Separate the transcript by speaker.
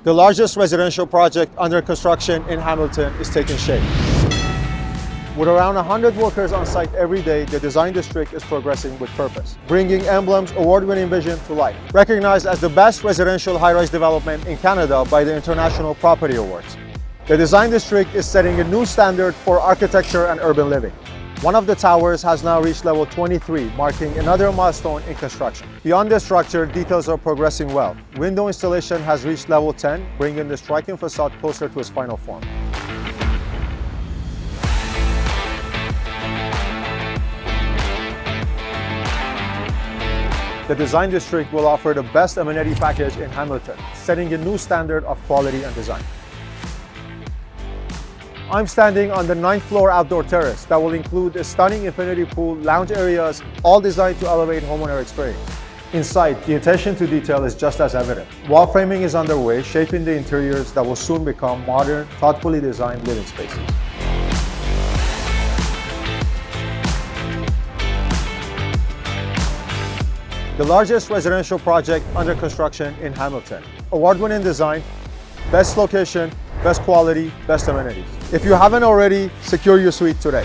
Speaker 1: The largest residential project under construction in Hamilton is taking shape. With around 100 workers on site every day, the design district is progressing with purpose, bringing EMBLEM's award-winning vision to life. Recognized as the best residential high-rise development in Canada by the International Property Awards, the design district is setting a new standard for architecture and urban living. One of the towers has now reached level 23, marking another milestone in construction. Beyond the structure, details are progressing well. Window installation has reached level 10, bringing the striking facade closer to its final form. The design district will offer the best amenity package in Hamilton, setting a new standard of quality and design. I'm standing on the 9th floor outdoor terrace that will include a stunning infinity pool, lounge areas, all designed to elevate homeowner experience. Inside, the attention to detail is just as evident. Wall framing is underway, shaping the interiors that will soon become modern, thoughtfully designed living spaces. The largest residential project under construction in Hamilton. Award-winning design, best location, best quality, best amenities. If you haven't already, secure your suite today.